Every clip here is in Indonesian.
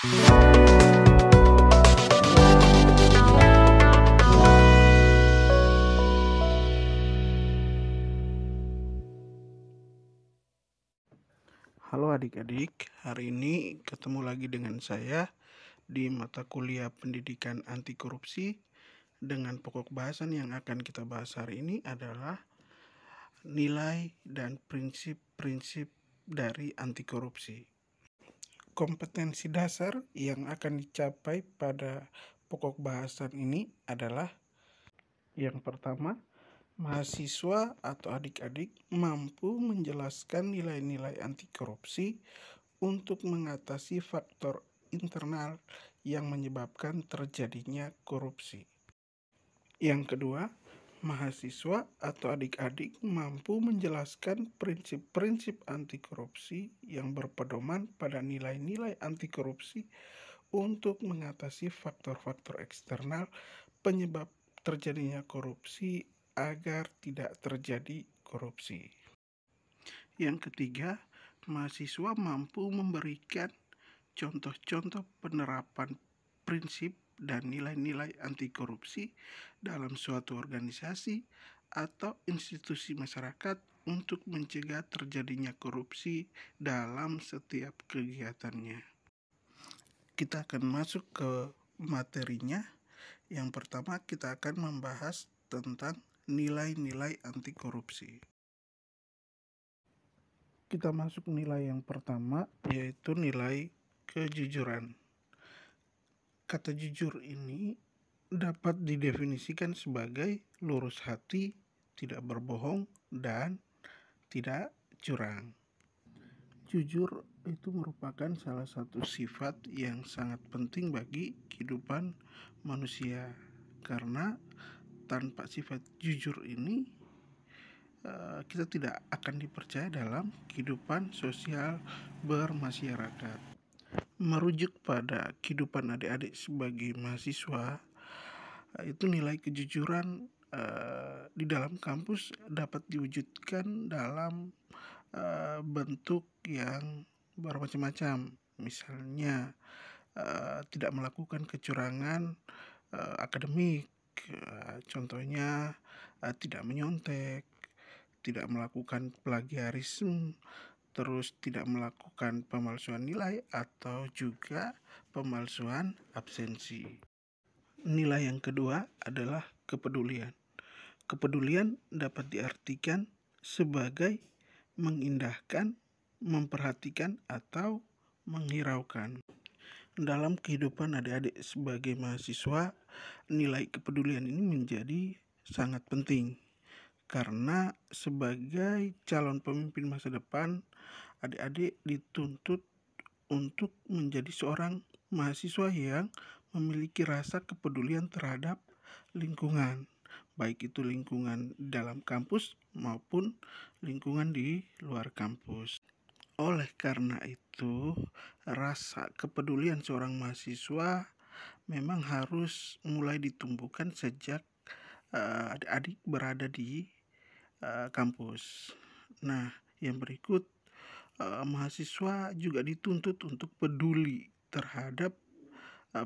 Halo adik-adik, hari ini ketemu lagi dengan saya di mata kuliah Pendidikan Anti Korupsi dengan pokok bahasan yang akan kita bahas hari ini adalah nilai dan prinsip-prinsip dari anti korupsi. Kompetensi dasar yang akan dicapai pada pokok bahasan ini adalah yang pertama, mahasiswa atau adik-adik mampu menjelaskan nilai-nilai anti korupsi untuk mengatasi faktor internal yang menyebabkan terjadinya korupsi. Yang kedua, mahasiswa atau adik-adik mampu menjelaskan prinsip-prinsip anti korupsi yang berpedoman pada nilai-nilai anti korupsi untuk mengatasi faktor-faktor eksternal penyebab terjadinya korupsi agar tidak terjadi korupsi. Yang ketiga, mahasiswa mampu memberikan contoh-contoh penerapan prinsip dan nilai-nilai anti korupsi dalam suatu organisasi atau institusi masyarakat untuk mencegah terjadinya korupsi dalam setiap kegiatannya. Kita akan masuk ke materinya. Yang pertama, kita akan membahas tentang nilai-nilai anti korupsi. Kita masuk nilai yang pertama, yaitu nilai kejujuran. Kata jujur ini dapat didefinisikan sebagai lurus hati, tidak berbohong, dan tidak curang. Jujur itu merupakan salah satu sifat yang sangat penting bagi kehidupan manusia, karena tanpa sifat jujur ini kita tidak akan dipercaya dalam kehidupan sosial bermasyarakat. Merujuk pada kehidupan adik-adik sebagai mahasiswa, itu nilai kejujuran di dalam kampus dapat diwujudkan dalam bentuk yang bermacam-macam. Misalnya tidak melakukan kecurangan akademik, contohnya tidak menyontek, tidak melakukan plagiarisme, terus tidak melakukan pemalsuan nilai atau juga pemalsuan absensi. Nilai yang kedua adalah kepedulian. Kepedulian dapat diartikan sebagai mengindahkan, memperhatikan, atau menghiraukan. Dalam kehidupan adik-adik sebagai mahasiswa, nilai kepedulian ini menjadi sangat penting. Karena sebagai calon pemimpin masa depan, adik-adik dituntut untuk menjadi seorang mahasiswa yang memiliki rasa kepedulian terhadap lingkungan, baik itu lingkungan dalam kampus maupun lingkungan di luar kampus. Oleh karena itu, rasa kepedulian seorang mahasiswa memang harus mulai ditumbuhkan sejak adik-adik berada di kampus. Nah, yang berikut, mahasiswa juga dituntut untuk peduli terhadap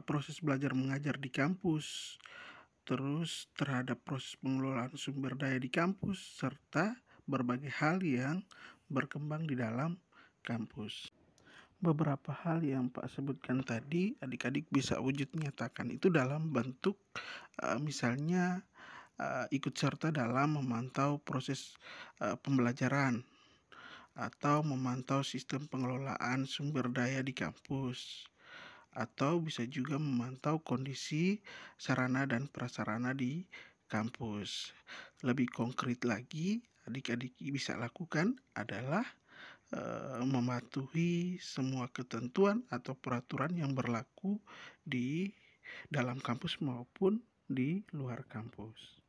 proses belajar mengajar di kampus, terus terhadap proses pengelolaan sumber daya di kampus, serta berbagai hal yang berkembang di dalam kampus. Beberapa hal yang Pak sebutkan tadi, adik-adik bisa wujud nyatakan itu dalam bentuk misalnya ikut serta dalam memantau proses pembelajaran atau memantau sistem pengelolaan sumber daya di kampus, atau bisa juga memantau kondisi sarana dan prasarana di kampus. Lebih konkret lagi, adik-adik bisa lakukan adalah mematuhi semua ketentuan atau peraturan yang berlaku di dalam kampus maupun di luar kampus.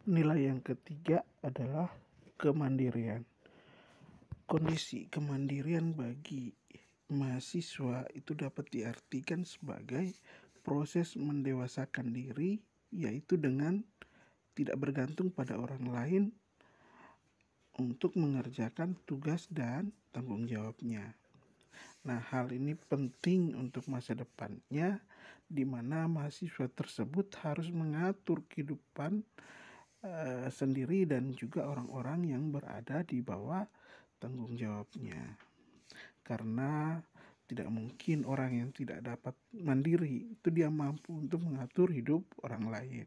Nilai yang ketiga adalah kemandirian. Kondisi kemandirian bagi mahasiswa itu dapat diartikan sebagai proses mendewasakan diri, yaitu dengan tidak bergantung pada orang lain untuk mengerjakan tugas dan tanggung jawabnya. Nah, hal ini penting untuk masa depannya, di mana mahasiswa tersebut harus mengatur kehidupan sendiri dan juga orang-orang yang berada di bawah tanggung jawabnya. Karena tidak mungkin orang yang tidak dapat mandiri itu dia mampu untuk mengatur hidup orang lain.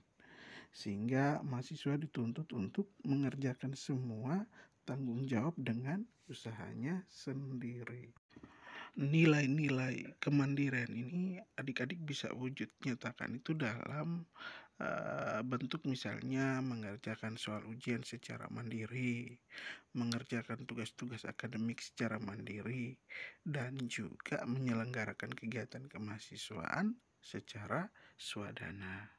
Sehingga mahasiswa dituntut untuk mengerjakan semua tanggung jawab dengan usahanya sendiri. Nilai-nilai kemandirian ini adik-adik bisa wujud nyatakan itu dalam bentuk misalnya mengerjakan soal ujian secara mandiri, mengerjakan tugas-tugas akademik secara mandiri, dan juga menyelenggarakan kegiatan kemahasiswaan secara swadana.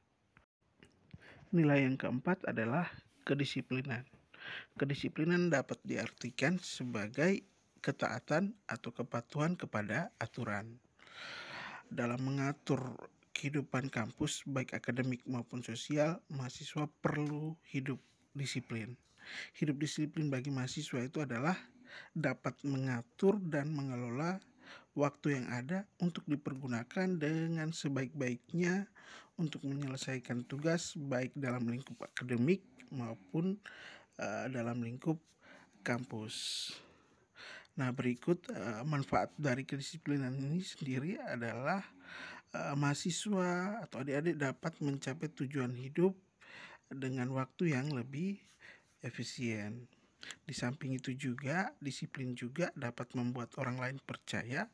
Nilai yang keempat adalah kedisiplinan. Kedisiplinan dapat diartikan sebagai ketaatan atau kepatuhan kepada aturan. Dalam mengatur kehidupan kampus, baik akademik maupun sosial, mahasiswa perlu hidup disiplin. Hidup disiplin bagi mahasiswa itu adalah dapat mengatur dan mengelola waktu yang ada untuk dipergunakan dengan sebaik-baiknya untuk menyelesaikan tugas baik dalam lingkup akademik maupun dalam lingkup kampus. Nah, berikut manfaat dari kedisiplinan ini sendiri adalah mahasiswa atau adik-adik dapat mencapai tujuan hidup dengan waktu yang lebih efisien. Di samping itu juga, disiplin juga dapat membuat orang lain percaya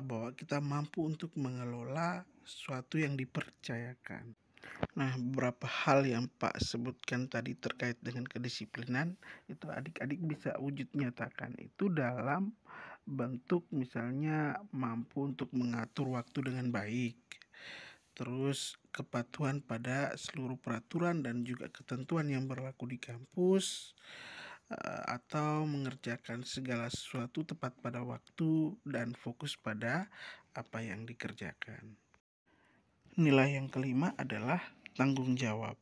bahwa kita mampu untuk mengelola sesuatu yang dipercayakan. Nah, beberapa hal yang Pak sebutkan tadi terkait dengan kedisiplinan itu adik-adik bisa wujud nyatakan itu dalam bentuk misalnya mampu untuk mengatur waktu dengan baik, terus kepatuhan pada seluruh peraturan dan juga ketentuan yang berlaku di kampus, atau mengerjakan segala sesuatu tepat pada waktu dan fokus pada apa yang dikerjakan. Nilai yang kelima adalah tanggung jawab.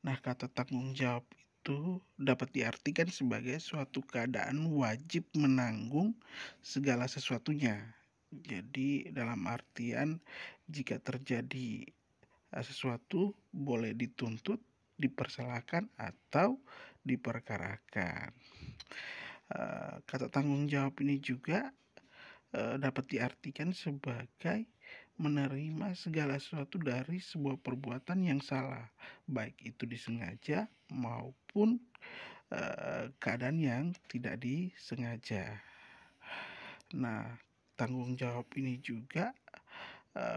Nah, kata tanggung jawab itu dapat diartikan sebagai suatu keadaan wajib menanggung segala sesuatunya. Jadi, dalam artian jika terjadi sesuatu boleh dituntut, dipersalahkan atau diperkarakan. Kata tanggung jawab ini juga dapat diartikan sebagai menerima segala sesuatu dari sebuah perbuatan yang salah, baik itu disengaja maupun keadaan yang tidak disengaja. Nah, tanggung jawab ini juga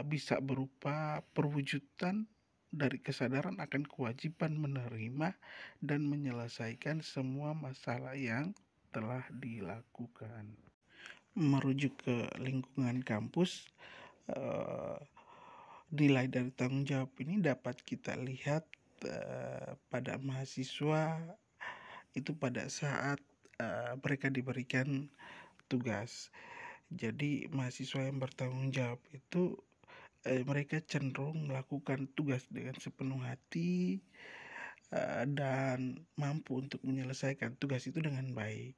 bisa berupa perwujudan dari kesadaran akan kewajiban menerima dan menyelesaikan semua masalah yang telah dilakukan. Merujuk ke lingkungan kampus, nilai dari tanggung jawab ini dapat kita lihat pada mahasiswa itu pada saat mereka diberikan tugas. Jadi mahasiswa yang bertanggung jawab itu mereka cenderung melakukan tugas dengan sepenuh hati dan mampu untuk menyelesaikan tugas itu dengan baik.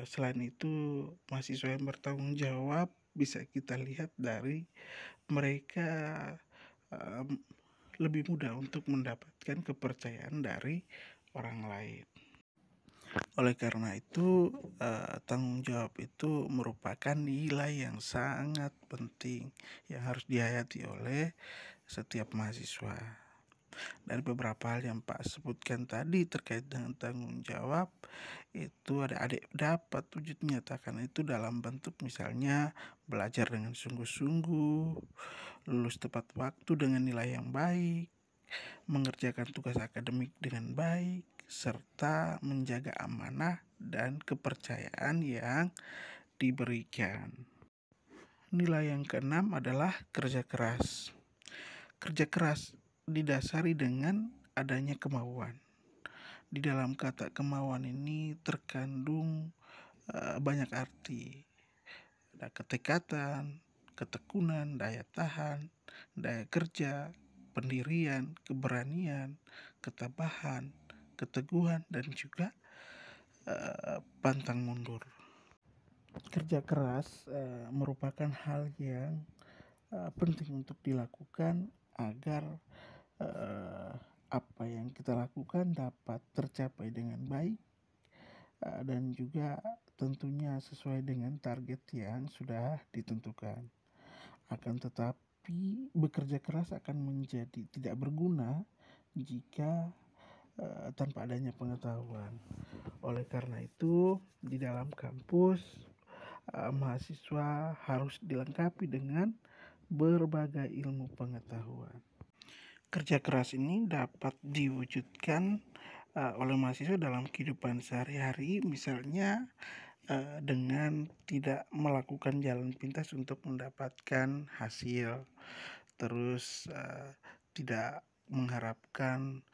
Selain itu, mahasiswa yang bertanggung jawab bisa kita lihat dari mereka lebih mudah untuk mendapatkan kepercayaan dari orang lain. Oleh karena itu, tanggung jawab itu merupakan nilai yang sangat penting yang harus dihayati oleh setiap mahasiswa. Dari beberapa hal yang Pak sebutkan tadi terkait dengan tanggung jawab, itu adik-adik dapat wujud menyatakan itu dalam bentuk misalnya belajar dengan sungguh-sungguh, lulus tepat waktu dengan nilai yang baik, mengerjakan tugas akademik dengan baik, serta menjaga amanah dan kepercayaan yang diberikan. Nilai yang keenam adalah kerja keras. Kerja keras didasari dengan adanya kemauan. Di dalam kata kemauan ini terkandung banyak arti. Ada ketekatan, ketekunan, daya tahan, daya kerja, pendirian, keberanian, ketabahan, keteguhan, dan juga pantang mundur. Kerja keras merupakan hal yang penting untuk dilakukan agar eh, apa yang kita lakukan dapat tercapai dengan baik dan juga tentunya sesuai dengan target yang sudah ditentukan. Akan tetapi bekerja keras akan menjadi tidak berguna jika tanpa adanya pengetahuan. Oleh karena itu, di dalam kampus mahasiswa harus dilengkapi dengan berbagai ilmu pengetahuan. Kerja keras ini dapat diwujudkan oleh mahasiswa dalam kehidupan sehari-hari, misalnya dengan tidak melakukan jalan pintas untuk mendapatkan hasil, terus tidak mengharapkan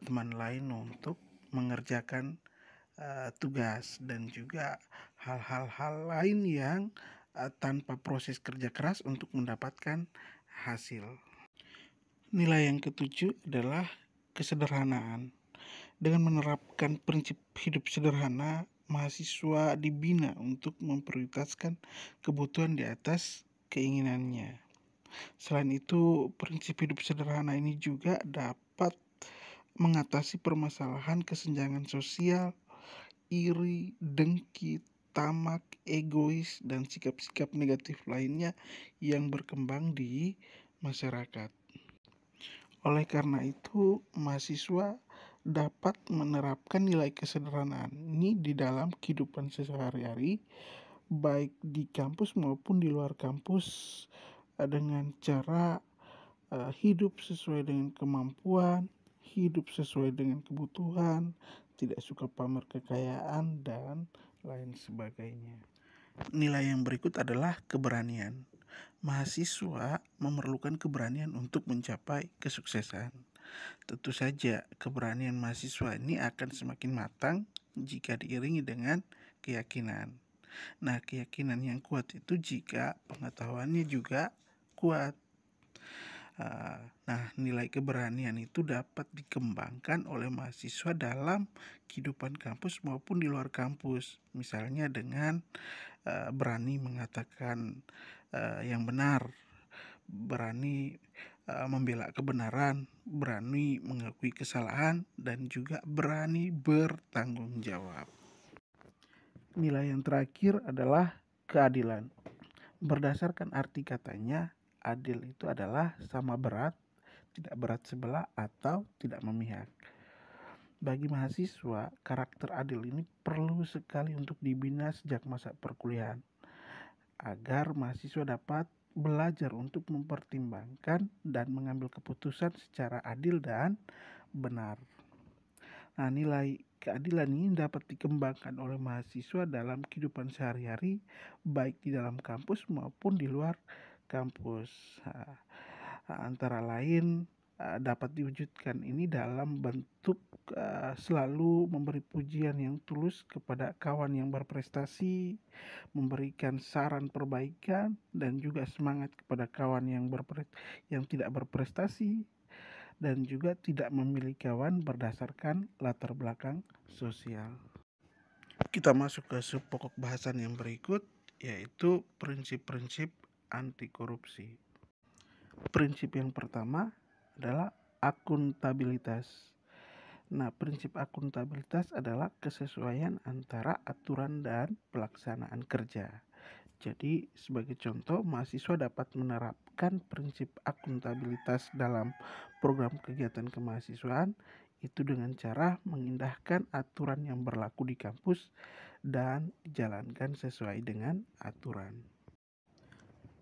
teman lain untuk mengerjakan tugas, dan juga hal-hal lain yang tanpa proses kerja keras untuk mendapatkan hasil. Nilai yang ketujuh adalah kesederhanaan. Dengan menerapkan prinsip hidup sederhana, mahasiswa dibina untuk memprioritaskan kebutuhan di atas keinginannya. Selain itu, prinsip hidup sederhana ini juga dapat mengatasi permasalahan kesenjangan sosial, iri, dengki, tamak, egois, dan sikap-sikap negatif lainnya yang berkembang di masyarakat. Oleh karena itu, mahasiswa dapat menerapkan nilai kesederhanaan ini di dalam kehidupan sehari-hari, baik di kampus maupun di luar kampus, dengan cara hidup sesuai dengan kemampuan, hidup sesuai dengan kebutuhan, tidak suka pamer kekayaan, dan lain sebagainya. Nilai yang berikut adalah keberanian. Mahasiswa memerlukan keberanian untuk mencapai kesuksesan. Tentu saja, keberanian mahasiswa ini akan semakin matang jika diiringi dengan keyakinan. Nah, keyakinan yang kuat itu jika pengetahuannya juga kuat. Nah, nilai keberanian itu dapat dikembangkan oleh mahasiswa dalam kehidupan kampus maupun di luar kampus. Misalnya dengan berani mengatakan yang benar, berani membela kebenaran, berani mengakui kesalahan, dan juga berani bertanggung jawab. Nilai yang terakhir adalah keadilan. Berdasarkan arti katanya, adil itu adalah sama berat, tidak berat sebelah, atau tidak memihak. Bagi mahasiswa, karakter adil ini perlu sekali untuk dibina sejak masa perkuliahan, agar mahasiswa dapat belajar untuk mempertimbangkan dan mengambil keputusan secara adil dan benar. Nah, nilai keadilan ini dapat dikembangkan oleh mahasiswa dalam kehidupan sehari-hari, baik di dalam kampus maupun di luar kampus. Antara lain dapat diwujudkan ini dalam bentuk selalu memberi pujian yang tulus kepada kawan yang berprestasi, memberikan saran perbaikan, dan juga semangat kepada kawan yang tidak berprestasi, dan juga tidak memilih kawan berdasarkan latar belakang sosial. Kita masuk ke sub pokok bahasan yang berikut, yaitu prinsip-prinsip anti korupsi. Prinsip yang pertama adalah akuntabilitas. Nah, prinsip akuntabilitas adalah kesesuaian antara aturan dan pelaksanaan kerja. Jadi, sebagai contoh, mahasiswa dapat menerapkan prinsip akuntabilitas dalam program kegiatan kemahasiswaan itu dengan cara mengindahkan aturan yang berlaku di kampus dan dijalankan sesuai dengan aturan.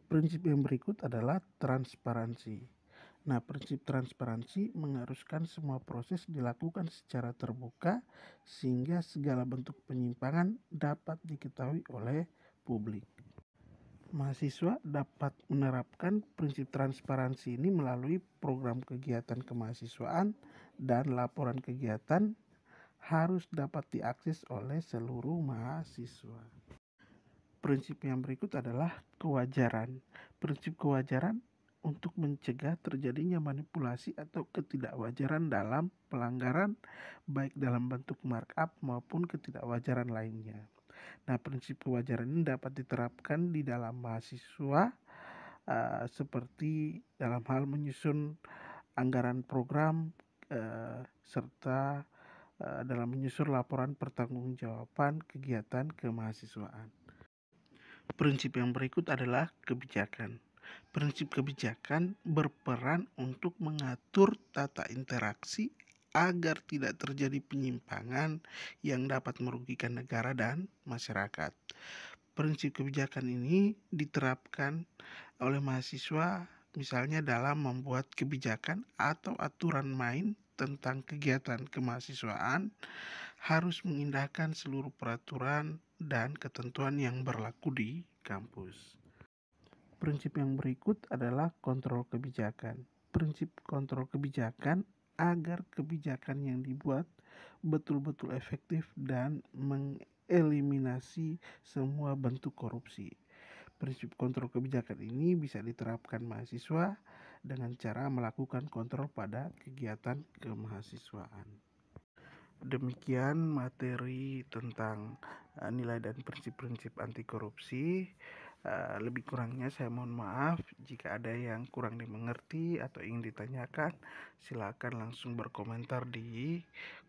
Prinsip yang berikut adalah transparansi. Nah, prinsip transparansi mengharuskan semua proses dilakukan secara terbuka sehingga segala bentuk penyimpangan dapat diketahui oleh publik. Mahasiswa dapat menerapkan prinsip transparansi ini melalui program kegiatan kemahasiswaan, dan laporan kegiatan harus dapat diakses oleh seluruh mahasiswa. Prinsip yang berikut adalah kewajaran. Prinsip kewajaran untuk mencegah terjadinya manipulasi atau ketidakwajaran dalam pelanggaran, baik dalam bentuk markup maupun ketidakwajaran lainnya. Nah, prinsip kewajaran ini dapat diterapkan di dalam mahasiswa seperti dalam hal menyusun anggaran program serta dalam menyusun laporan pertanggungjawaban kegiatan kemahasiswaan. Prinsip yang berikut adalah kebijakan. Prinsip kebijakan berperan untuk mengatur tata interaksi agar tidak terjadi penyimpangan yang dapat merugikan negara dan masyarakat. Prinsip kebijakan ini diterapkan oleh mahasiswa misalnya dalam membuat kebijakan atau aturan main tentang kegiatan kemahasiswaan harus mengindahkan seluruh peraturan dan ketentuan yang berlaku di kampus. Prinsip yang berikut adalah kontrol kebijakan. Prinsip kontrol kebijakan agar kebijakan yang dibuat betul-betul efektif dan mengeliminasi semua bentuk korupsi. Prinsip kontrol kebijakan ini bisa diterapkan mahasiswa dengan cara melakukan kontrol pada kegiatan kemahasiswaan. Demikian materi tentang nilai dan prinsip-prinsip anti korupsi. Lebih kurangnya saya mohon maaf. Jika ada yang kurang dimengerti atau ingin ditanyakan, silakan langsung berkomentar di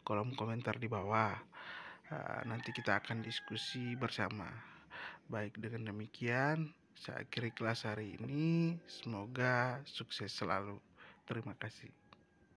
kolom komentar di bawah. Nanti kita akan diskusi bersama. Baik, dengan demikian saya akhiri kelas hari ini. Semoga sukses selalu. Terima kasih.